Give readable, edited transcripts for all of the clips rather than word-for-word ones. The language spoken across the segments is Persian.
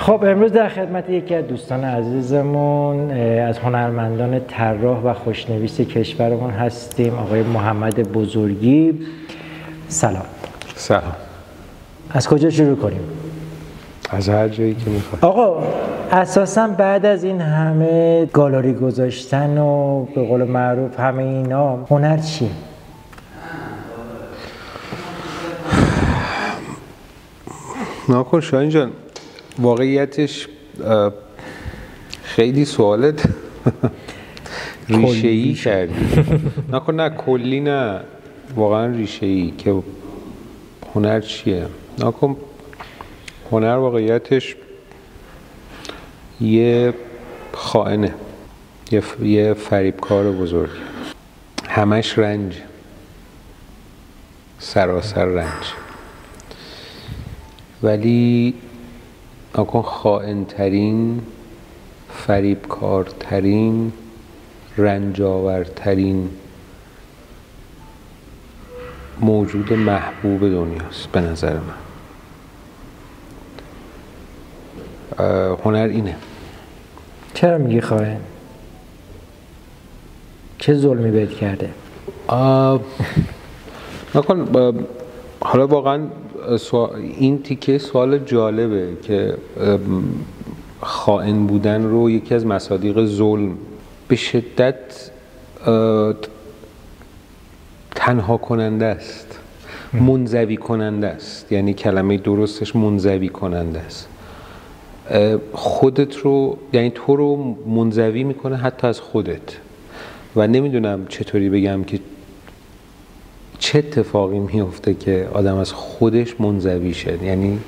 خب امروز در خدمت یکی از دوستان عزیزمون از هنرمندان طراح و خوشنویس کشورمون هستیم، آقای محمد بزرگی. سلام. سلام. از کجا شروع کنیم؟ از هر جایی که میخواد. آقا اساساً بعد از این همه گالری گذاشتن و به قول معروف همه اینا، هنر چیه؟ ناکن شاهین جان، واقعیتش خیلی سوالت ریشه‌ای کردی. ناکن نه کلی، نه واقعا ریشه‌ای که هنر چیه. ناکن هنر واقعیتش یه خائنه، یه فریبکار بزرگ، همش رنج، سراسر رنج. ولی ناکن خائن‌ترین، فریبکارترین، رنجاورترین موجود محبوب دنیاست به نظر من. هنر اینه. چرا میگی خائن؟ چه ظلمی بهت کرده؟ نکن حالا واقعا این تیکه سوال جالبه که خائن بودن رو یکی از مصادیق ظلم به شدت تنها کننده است، منزوی کننده است. یعنی کلمه درستش منزوی کننده است. خودت رو، یعنی تو رو منزوی میکنه حتی از خودت. و نمیدونم چطوری بگم که چه اتفاقی میفته که آدم از خودش منزوی شد. یعنی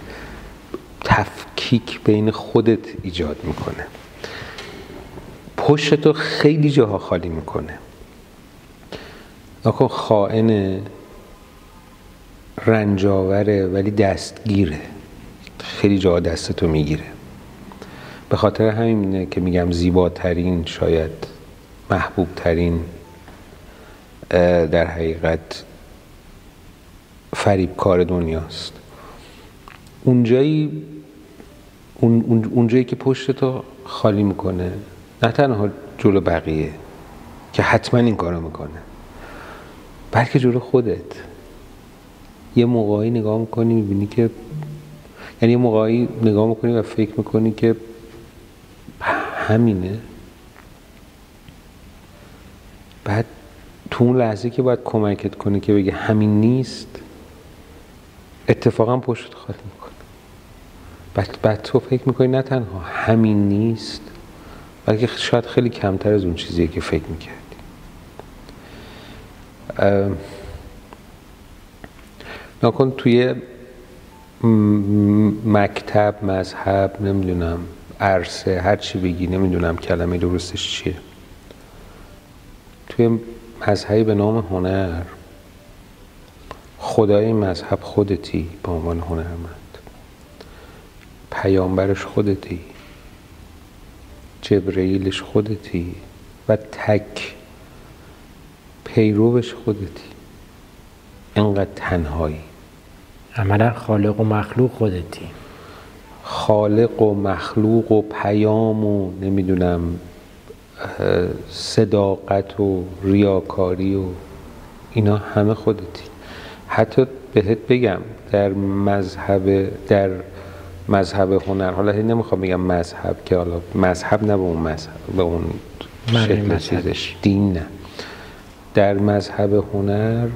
تفکیک بین خودت ایجاد میکنه، پشتتو خیلی جاها خالی میکنه. نکن خائنه، رنجاوره، ولی دستگیره، خیلی جاها دستتو میگیره. به خاطر همینه که میگم زیباترین، شاید محبوبترین، در حقیقت فریبکار دنیاست. اونجایی که پشتتو خالی میکنه، نه تنها جلو بقیه که حتما این کارو میکنه، بلکه جلو خودت. یه موقعی نگاه میکنی میبینی که، یعنی یه موقعی نگاه میکنی و فکر میکنی که همینه. بعد تو اون لحظه که باید کمکت کنه که بگه همین نیست، اتفاقا پشت خالی میکنه. بعد تو فکر میکنی نه تنها همین نیست، بلکه شاید خیلی کمتر از اون چیزیه که فکر میکردی. نکن توی مکتب، مذهب، نمیدونم عرصه، هر چی بگی، نمیدونم کلمه درستش چیه، توی مذهبی به نام هنر، خدای این مذهب خودتی به عنوان هنرمند، پیامبرش خودتی، جبرئیلش خودتی و تک پیروش خودتی. اینقدر تنهایی. عملا خالق و مخلوق خودتی. خالق و مخلوق و پیام و نمیدونم صداقت و ریاکاری و اینا همه خودتی. حتی بهت بگم در مذهب هنر، حالا نمیخوام بگم مذهب که حالا مذهب نه به اون مذهب، به اون شکل چیزش، دین نه. در مذهب هنر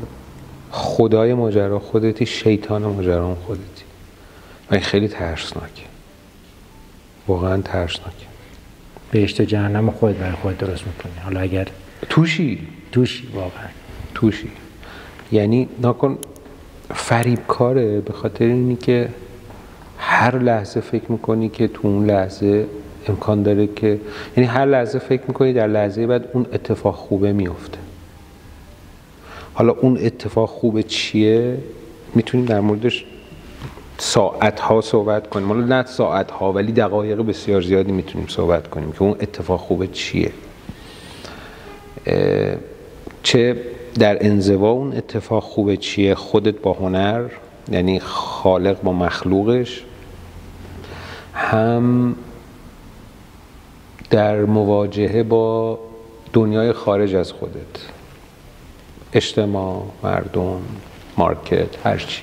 خدای ماجرا خودتی، شیطان ماجرا خودتی. و این خیلی ترسناکه، واقعا ترسناکه. بهشت و جهنم خود برای خود درست میکنی. حالا اگر توشی واقعا توشی. یعنی نکن فریبکاره، به خاطر اینی که هر لحظه فکر میکنی که تو اون لحظه امکان داره که، یعنی هر لحظه فکر میکنی در لحظه بعد اون اتفاق خوبه میفته. حالا اون اتفاق خوبه چیه؟ میتونیم در موردش ساعتها صحبت کنیم. حالا نه ساعتها، ولی دقایق بسیار زیادی میتونیم صحبت کنیم که اون اتفاق خوبه چیه. چه در انزوا اون اتفاق خوبه چیه، خودت با هنر، یعنی خالق با مخلوقش، هم در مواجهه با دنیای خارج از خودت، اجتماع، مردم، مارکت، هرچی.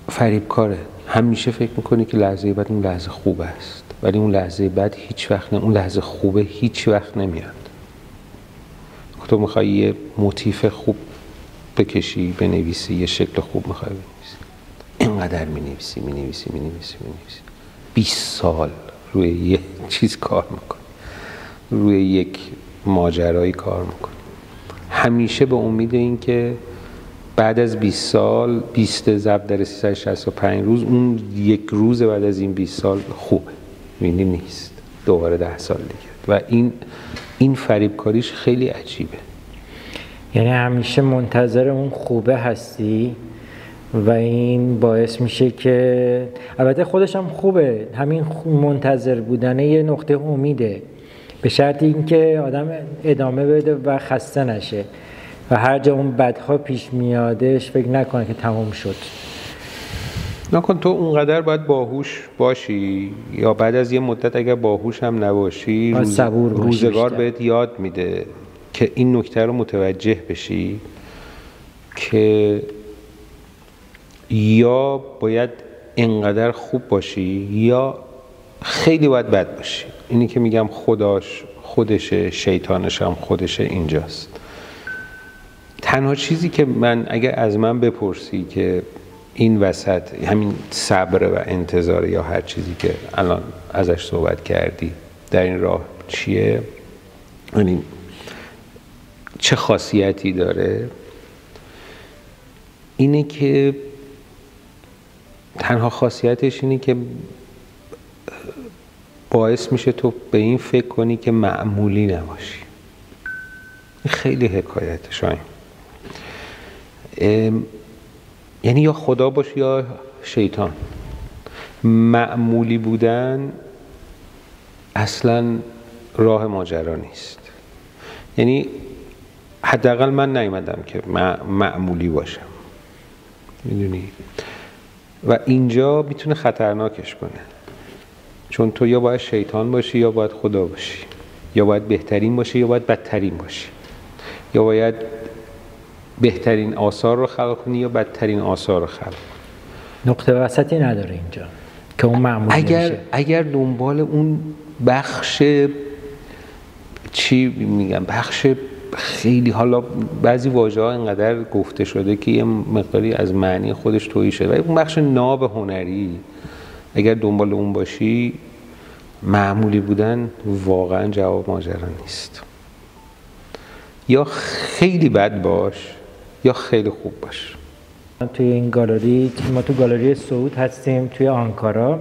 فریبکاره. همیشه فکر میکنی که لحظه بعد اون لحظه خوب است، ولی اون لحظه بعد هیچ وقت اون لحظه خوبه هیچ وقت نمیاد. تو میخوای یه موتیف خوب بکشی، بنویسی، یه شکل خوب میخوای بنویسی، اینقدر می‌نویسی 20 سال روی یه چیز کار میکنی، روی یک ماجرایی کار میکنی، همیشه به امید این که بعد از 20 سال 20 ضرب در 365 روز اون یک روز بعد از این 20 سال خوبه. می‌بینی نیست، دوباره 10 سال دیگه. و این فریبکاریش خیلی عجیبه. یعنی همیشه منتظر اون خوبه هستی و این باعث میشه که البته خودش هم خوبه، همین منتظر بودنه یه نقطه امیده، به شرط اینکه آدم ادامه بده و خسته نشه و هر جا اون بدها پیش میادش فکر نکنه که تمام شد. نکن تو اونقدر باید باهوش باشی، یا بعد از یه مدت اگر باهوش هم نباشی روزگار بهت یاد میده که این نکته رو متوجه بشی که یا باید انقدر خوب باشی یا خیلی باید بد باشی. اینی که میگم خودشه، شیطانش هم خودشه، اینجاست. تنها چیزی که اگر از من بپرسی که این وسط همین صبر و انتظار یا هر چیزی که الان ازش صحبت کردی در این راه چیه، یعنی چه خاصیتی داره، اینه که تنها خاصیتش اینه که باعث میشه تو به این فکر کنی که معمولی نباشی. این خیلی حکایت شاید. یعنی یا خدا باشی یا شیطان. معمولی بودن اصلا راه ماجرا نیست. یعنی حداقل من نیومدم که معمولی باشم، میدونی؟ و اینجا میتونه خطرناکش کنه، چون تو یا باید شیطان باشی یا باید خدا باشی، یا باید بهترین باشی یا باید بدترین باشی، یا باید بهترین آثار رو خلق کنی یا بدترین آثار رو خلق کنی. نقطه وسطی نداره اینجا که اون معمولی بشه. اگر دنبال اون بخش بخش خیلی، حالا بعضی واژه‌ها اینقدر گفته شده که یه مقداری از معنی خودش تویی شده، ولی اون بخش ناب هنری اگر دنبال اون باشی، معمولی بودن واقعا جواب ماجرا نیست. یا خیلی بد باش یا خیلی خوب باش. توی این گالری، ما تو گالری سعود هستیم توی آنکارا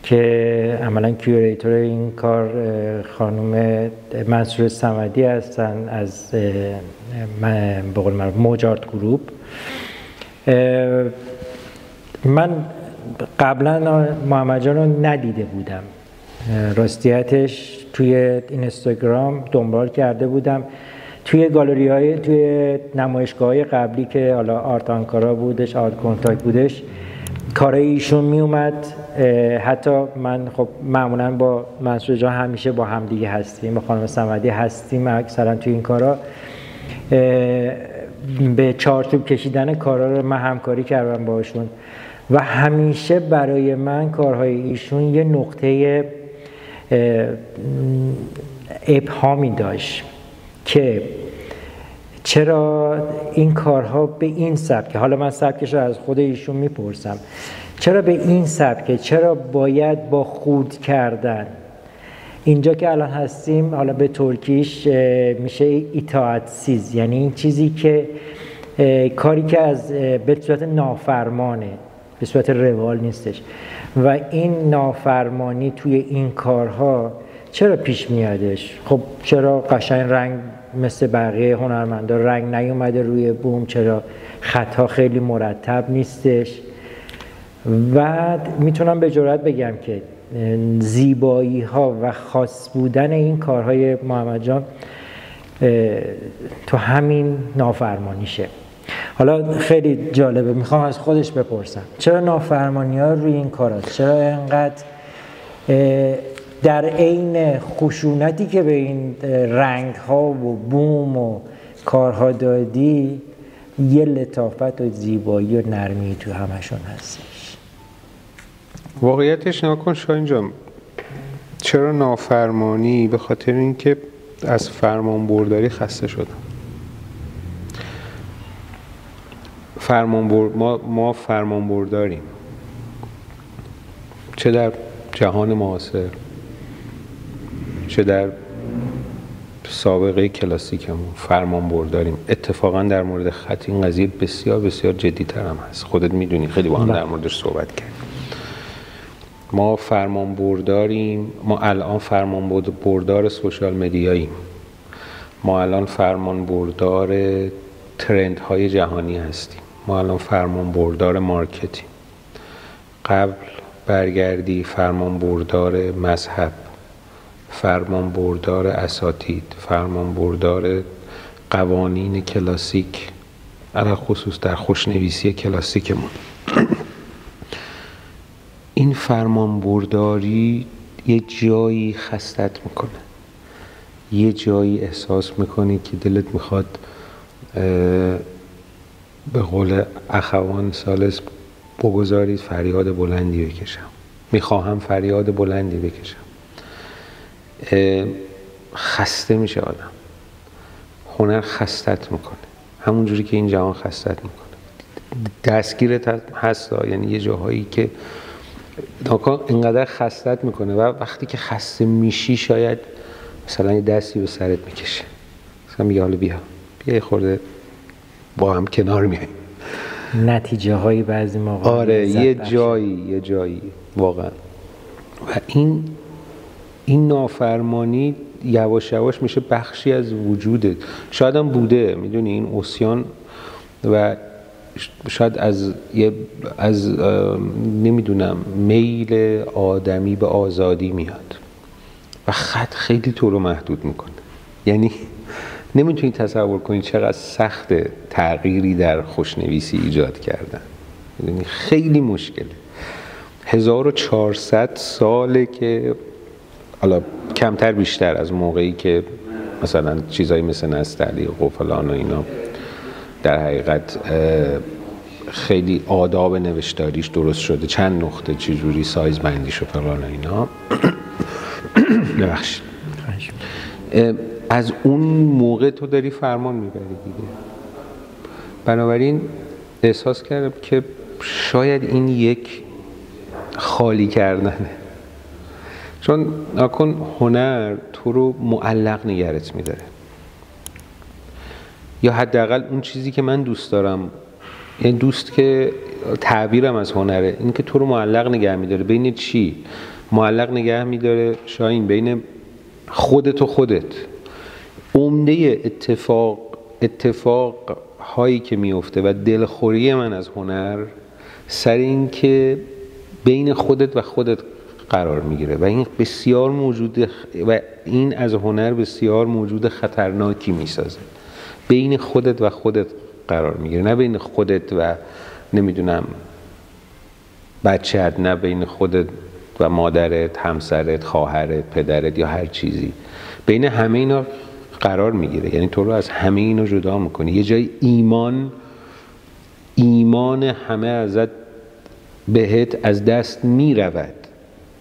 که عملاً کیوریتور این کار خانم منصور صمدی هستن از به قول معروف موجارت گروپ. من قبلا محمد جان رو ندیده بودم، راستیتش توی اینستاگرام دنبال کرده بودم، توی گالری‌های، توی نمایشگاه‌های قبلی که حالا آرت آنکارا بودش، آرت کنتاکت بودش، کارای ایشون می اومد. حتی من خب معمولا با منصور جان همیشه با هم دیگه هستیم، با خانم صمدی هستیم اکثرا توی این کارا. به چارچوب کشیدن کارا رو من همکاری کردم باشون و همیشه برای من کارهای ایشون یه نقطه ابهامی داشت که چرا این کارها به این سبکه، حالا من سبکش رو از خود ایشون میپرسم، چرا به این سبکه، چرا باید با خود کردن، اینجا که الان هستیم حالا به ترکیش میشه اطاعتسیز، یعنی این چیزی که کاری که از به صورت نافرمانه، به صورت روال نیستش و این نافرمانی توی این کارها چرا پیش میادش؟ خب چرا قشنگ رنگ مثل بقیه هنرمندا رنگ نیومده روی بوم؟ چرا خطا خیلی مرتب نیستش؟ و میتونم به جرئت بگم که زیبایی ها و خاص بودن این کارهای محمد جان تو همین نافرمانیشه. حالا خیلی جالبه، میخوام از خودش بپرسم چرا نافرمانی ها روی این کار هست؟ چرا اینقدر در عین خشونتی که به این رنگ ها و بوم و کارها دادی یه لطافت و زیبایی و نرمی تو همشون هستش؟ واقعیتش نکن شاهین جان، چرا نافرمانی؟ به خاطر اینکه از فرمان برداری خسته شدم. ما فرمان برداریم، چه در جهان معاصر چه در سابقه کلاسیکمون فرمان برداریم. اتفاقا در مورد خط این قضیه بسیار بسیار جدی‌تر هم هست، خودت میدونی، خیلی با هم در موردش صحبت کردیم. ما فرمان برداریم، ما الان فرمان بردار سوشال مدیاییم، ما الان فرمان بردار ترندهای جهانی هستیم، ما الان فرمان بردار مارکتینگ. قبل برگردی فرمان بردار مذهب، فرمان بردار اساتید، فرمان بردار قوانین کلاسیک، علاوه خصوص در خوشنویسی کلاسیکمون. این فرمان برداری یه جایی خستت میکنه، یه جایی احساس میکنی که دلت میخواد به قول اخوان سالس بگذارید فریاد بلندی بکشم. میخواهم فریاد بلندی بکشم. خسته میشه آدم. هنر خستت میکنه، همون جوری که این جهان خستت میکنه. دستگیرت هست، یعنی یه جاهایی که اینقدر خستت میکنه و وقتی که خسته میشی شاید مثلا یه دستی به سرت میکشه، مثلا میگه حالا بیا خورده با هم کنار میاییم. نتیجه هایی بعضی موقع آره یه جایی واقعا. و این نافرمانی یواش یواش میشه بخشی از وجودت. شاید هم بوده، میدونی، این عصیان و شاید از نمیدونم میل آدمی به آزادی میاد و خط خیلی تو رو محدود میکنه. یعنی نمیتونی تصور کنی چقدر سخت تغییری در خوشنویسی ایجاد کردن. یعنی خیلی مشکله. 1400 ساله که حالا کمتر بیشتر از موقعی که مثلا چیزایی مثل نستعلیق و فلان و اینا در حقیقت خیلی آداب نوشتاریش درست شده، چند نقطه چجوری سایز بندیش و فلان و اینا. ببخشید. از اون موقع تو داری فرمان میبری دیگه. بنابراین احساس کردم که شاید این یک خالی کردنه، چون نکن هنر تو رو معلق نگرت میداره، یا حداقل اون چیزی که من دوست دارم، یعنی دوست که تعبیرم از هنره، این که تو رو معلق نگه میداره. بین چی؟ معلق نگه میداره شاهین بین خودت و خودت. عمده اتفاق هایی که میفته و دلخوری من از هنر سر این که بین خودت و خودت قرار میگیره و این بسیار موجود و این از هنر بسیار موجود خطرناکی میسازه. بین خودت و خودت قرار میگیره، نه بین خودت و نمیدونم بچه‌ت، نه بین خودت و مادرت، همسرت، خواهرت، پدرت یا هر چیزی. بین همه اینا قرار میگیره، یعنی تو رو از همه اینا جدا میکنه. یه جای ایمان همه ازت بهت از دست میرود.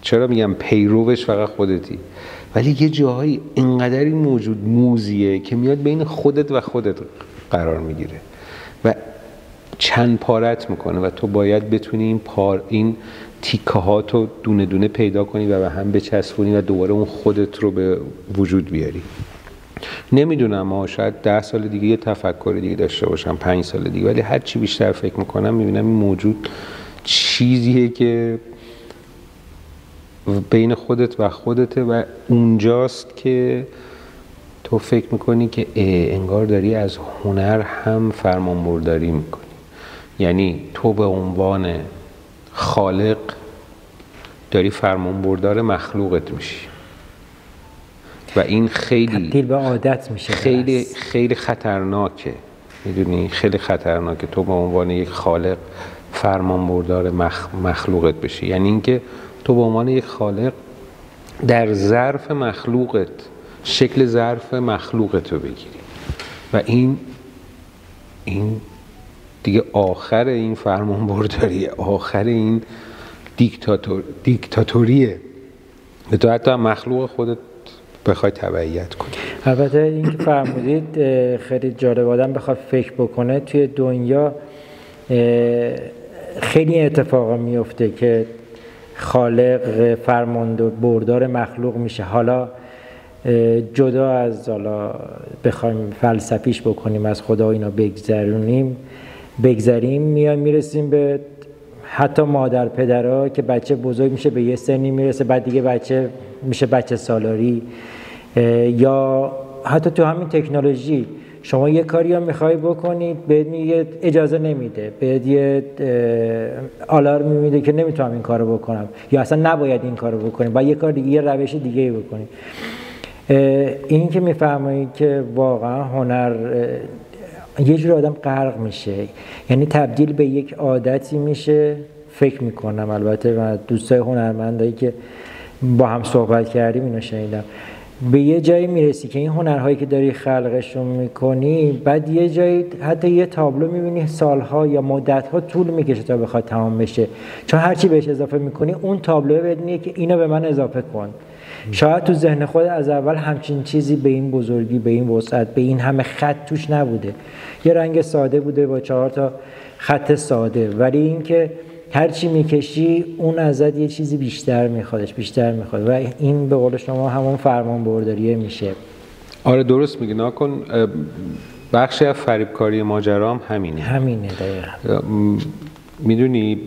چرا میگم پیروش فقط خودتی؟ ولی یه جاهایی اینقدری موجود موزیه که میاد بین خودت و خودت قرار میگیره و چند پارت میکنه و تو باید بتونی این تیکه هاتو دونه دونه پیدا کنی و به هم بچسبونی و دوباره اون خودت رو به وجود بیاری. نمیدونم شاید 10 سال دیگه یه تفکر دیگه داشته باشم، 5 سال دیگه، ولی هر چی بیشتر فکر میکنم میبینم این موجود چیزیه که بین خودت و خودته و اونجاست که تو فکر میکنی که انگار داری از هنر هم فرمان برداری میکنی. یعنی تو به عنوان خالق داری فرمان بردار مخلوقت میشی و این خیلی تبدیل به عادت میشه، خیلی خطرناکه. میدونی خیلی خطرناکه تو به عنوان یک خالق فرمانبردار مخلوقت بشی. یعنی اینکه تو به عنوان یک خالق در ظرف مخلوقت شکل ظرف مخلوقت رو بگیری و این دیگه آخر این فرمانبرداریه، آخر این دیکتاتوریه. تو حتی مخلوق خودت بخوای تبعیت کنی. البته این که فرمودید خیلی جالب، آدم بخواد فکر بکنه توی دنیا خیلی اتفاقا میفته که خالق فرمانبردار مخلوق میشه. حالا جدا از حالا بخوایم فلسفیش بکنیم، از خدا اینا بگذریم میرسیم به حتی مادر پدرها که بچه بزرگ میشه به یه سنی میرسه، بعد دیگه بچه میشه بچه سالاری. یا حتی تو همین تکنولوژی شما یه کاری رو میخوای بکنید بهت میگه اجازه نمیده، بهت یه آلارم میده که نمیتونم این کارو بکنم یا اصلا نباید این کارو بکنیم، باید یه کار دیگه، یه روش دیگه بکنیم. این که میفهمید که واقعا هنر یه جور آدم غرق میشه، یعنی تبدیل به یک عادتی میشه. فکر میکنم البته من دوستای هنرمندایی که با هم صحبت کردیم اینو شنیدم، به یه جایی میرسی که این هنرهایی که داری خلقشون میکنی بعد یه جایی حتی یه تابلو میبینی سالها یا مدتها طول میکشه تا بخواد تمام بشه، چون هرچی بهش اضافه میکنی اون تابلوه بدونی که اینو به من اضافه کن. شاید تو ذهن خود از اول همچین چیزی به این بزرگی، به این وسعت، به این همه خط توش نبوده، یه رنگ ساده بوده با 4 تا خط ساده، ولی اینکه هرچی میکشی اون ازت یه چیزی بیشتر میخواد و این به قول شما همون فرمانبرداریه میشه. آره درست میگی. نکن بخشی از فریبکاری ماجرا هم همینه دقیقاً. میدونی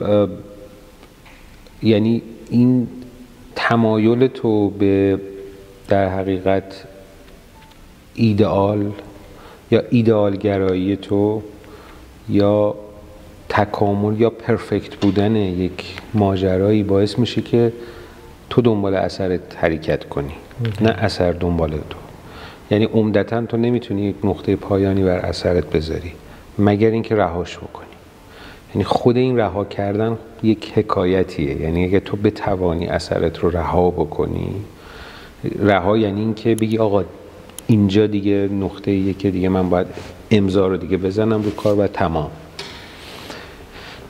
یعنی این تمایل تو به در حقیقت ایدئال یا ایدئالگرایی تو یا تکامل یا پرفکت بودن یک ماجرایی باعث میشه که تو دنبال اثرت حرکت کنی، نه اثر دنبال تو. یعنی عمدتاً تو نمیتونی یک نقطه پایانی بر اثرت بذاری مگر اینکه رهاش بکنی. یعنی خود این رها کردن یک حکایتیه. یعنی اگه تو بتوانی اثرت رو رها بکنی، رها یعنی این که بگی آقا اینجا دیگه نقطه‌ایه که دیگه من باید امضا رو دیگه بزنم رو کار و تمام.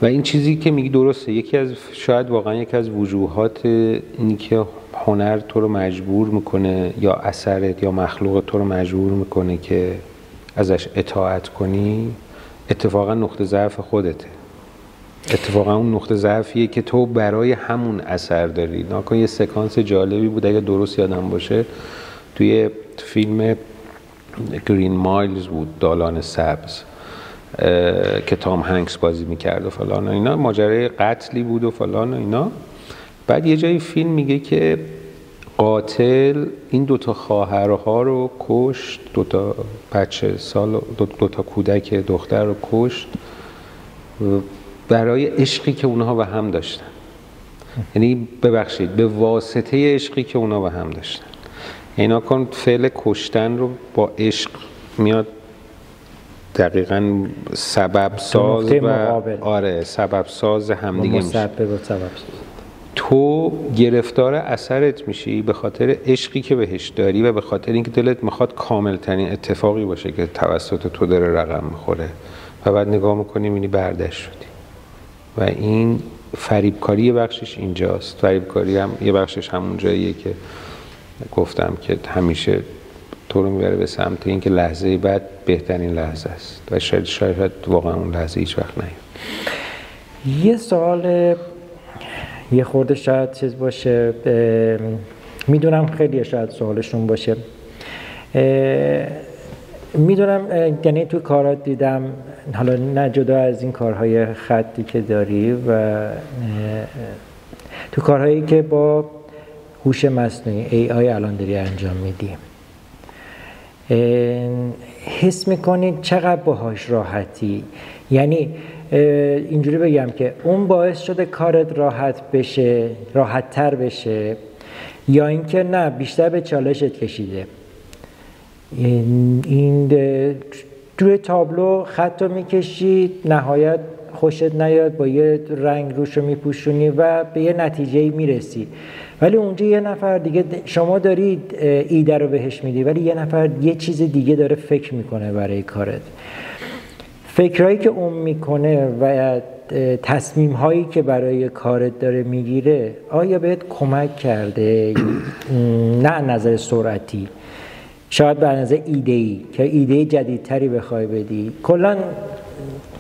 و این چیزی که میگی درسته. شاید واقعا یکی از وجوهات اینی که هنر تو رو مجبور میکنه یا اثرت یا مخلوق تو رو مجبور میکنه که ازش اطاعت کنی، اتفاقا نقطه ضعف خودته. اتفاقا اون نقطه ضعفیه که تو برای همون اثر داری. ناکن یه سکانس جالبی بود اگه درست یادم باشه، توی فیلم گرین مایلز بود، دالان سبز، که تام هنگس بازی میکرد و فلان و اینا، ماجرای قتلی بود و فلان و اینا. بعد یه جایی فیلم میگه که قاتل این 2 تا خواهرها رو کشت، 2 تا بچه سال، 2 تا کودک دختر رو کشت برای عشقی که اونها به هم داشتن. یعنی ببخشید به واسطه عشقی که اونها به هم داشتن. اینا کن فعل کشتن رو با عشق میاد دقیقاً سبب ساز و آره سبب ساز همدیگه میشه. تو گرفتار اثرت میشی به خاطر عشقی که بهش داری و به خاطر اینکه دلت میخواد کاملترین اتفاقی باشه که توسط تو داره رقم میخوره و بعد نگاه میکنی میبینی برداشت شدی. و این فریبکاری یه بخشش اینجاست. فریبکاری هم یه بخشش همون جاییه که گفتم که همیشه تو رو میبره به سمت این که لحظه بعد بهترین لحظه است و شاید واقعا اون لحظه هیچ وقت نیاد. یه سوال یه خورده شاید چیز باشه، میدونم خیلی شاید سوالشون باشه، میدونم یعنی تو کارات دیدم، حالا نه جدا از این کارهای خطی که داری و تو کارهایی که با هوش مصنوعی AI الان داری انجام میدی، حس میکنی چقدر باهاش راحتی؟ یعنی اینجوری بگم که اون باعث شده کارت راحت تر بشه یا اینکه نه بیشتر به چالشت کشیده؟ این توی تابلو خطو میکشی، نهایت خوشت نیاد با یه رنگ روشو میپوشونی و به یه نتیجه‌ای میرسی، ولی اونجا یه نفر دیگه، شما دارید ایده رو بهش میدی ولی یه نفر یه چیز دیگه داره فکر میکنه برای کارت. فکرهایی که اون میکنه و تصمیم هایی که برای کارت داره میگیره آیا بهت کمک کرده؟ نه نظر سرعتی، شاید به نظر ایده‌ای که ایده جدیدتری بخوای بدی، کلا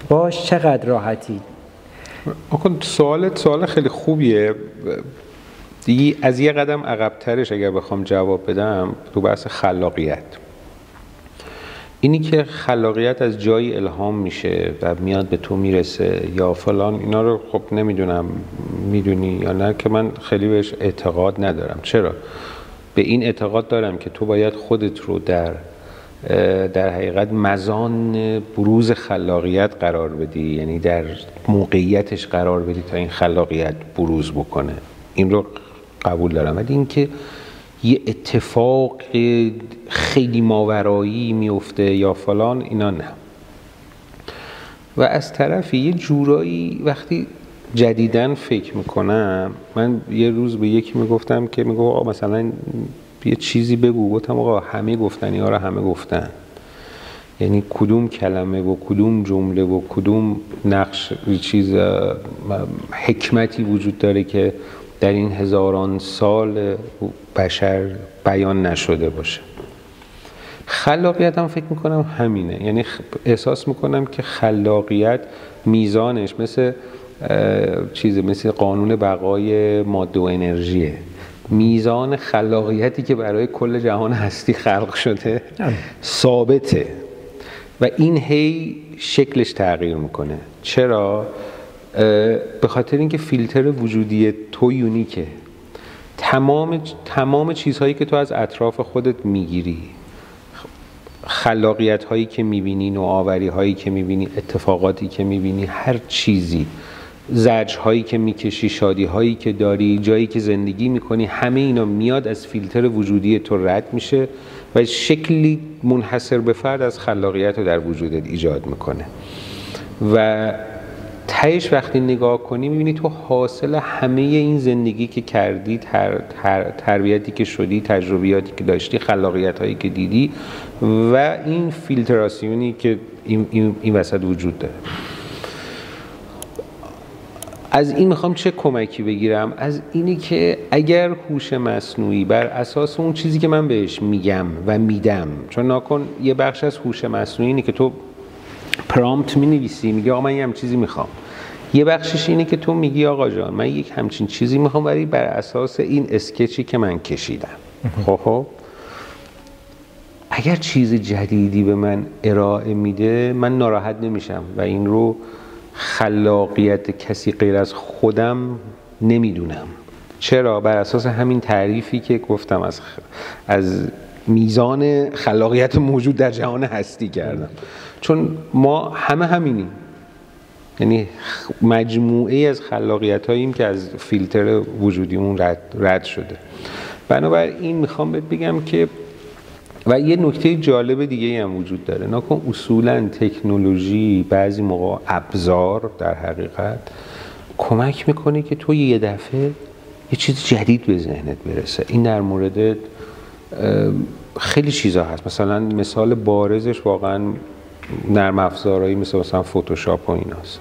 باش چقدر راحتی؟ سوال خیلی خوبیه. از یه قدم عقب‌ترش اگر بخوام جواب بدم تو بحث خلاقیت، اینی که خلاقیت از جایی الهام میشه و میاد به تو میرسه یا فلان، اینا رو خب نمیدونم میدونی یا نه که من خیلی بهش اعتقاد ندارم. چرا؟ به این اعتقاد دارم که تو باید خودت رو در حقیقت مزان بروز خلاقیت قرار بدی، یعنی در موقعیتش قرار بدی تا این خلاقیت بروز بکنه. این رو قبول دارم، ولی این که یه اتفاق خیلی ماورایی میفته یا فلان، اینا نه. و از طرفی یه جورایی وقتی جدیداً فکر میکنم، من یه روز به یکی میگفتم که میگو آقا مثلا یه چیزی بگو، گفتم آقا همه گفتنی ها رو همه گفتن، یعنی کدوم کلمه و کدوم جمله و کدوم نقش چیز حکمتی وجود داره که در این هزاران سال بشر بیان نشده باشه. خلاقیت هم فکر میکنم همینه، یعنی احساس میکنم که خلاقیت میزانش مثل قانون بقای ماده و انرژیه. میزان خلاقیتی که برای کل جهان هستی خلق شده ثابته و این هی شکلش تغییر میکنه. چرا؟ به خاطر اینکه فیلتر وجودی تو یونیکه. تمام چیزهایی که تو از اطراف خودت میگیری، خلاقیت هایی که میبینی، نوآوری هایی که میبینی، اتفاقاتی که میبینی، هر چیزی، زجر هایی که میکشی، شادی هایی که داری، جایی که زندگی میکنی، همه اینا میاد از فیلتر وجودی تو رد میشه و شکلی منحصر به فرد از خلاقیت رو در وجودت ایجاد میکنه. و تهش وقتی نگاه کنی میبینی تو حاصل همه این زندگی که کردی، تربیتی که شدی، تجربیاتی که داشتی، خلاقیت هایی که دیدی و این فیلتراسیونی که این وسط وجود داره. از این میخوام چه کمکی بگیرم؟ از اینی که اگر هوش مصنوعی بر اساس اون چیزی که من بهش میگم و میدم، چون ناکن یه بخش از هوش مصنوعی اینه که تو پرامپت مینویسی، میگه آقا من یه هم چیزی میخوام. یه بخشش اینه که تو میگی آقا جان من یک همچین چیزی میخوام ولی بر اساس این اسکچی که من کشیدم. خب اگر چیز جدیدی به من ارائه میده من ناراحت نمیشم و این رو خلاقیت کسی غیر از خودم نمیدونم. چرا؟ بر اساس همین تعریفی که گفتم از میزان خلاقیت موجود در جهان هستی کردم. چون ما همه همینیم، یعنی مجموعه از خلاقیت هاییم که از فیلتر وجودیمون رد شده. بنابراین میخوام بهت بگم که و یه نکته جالب دیگه هم وجود داره، ناکن اصولاً تکنولوژی بعضی موقع ابزار در حقیقت کمک میکنه که تو یه دفعه یه چیز جدید به ذهنت برسه. این در مورد خیلی چیزا هست. مثلا مثال بارزش واقعاً نرم افزارهایی مثلا فتوشاپ و ایناست.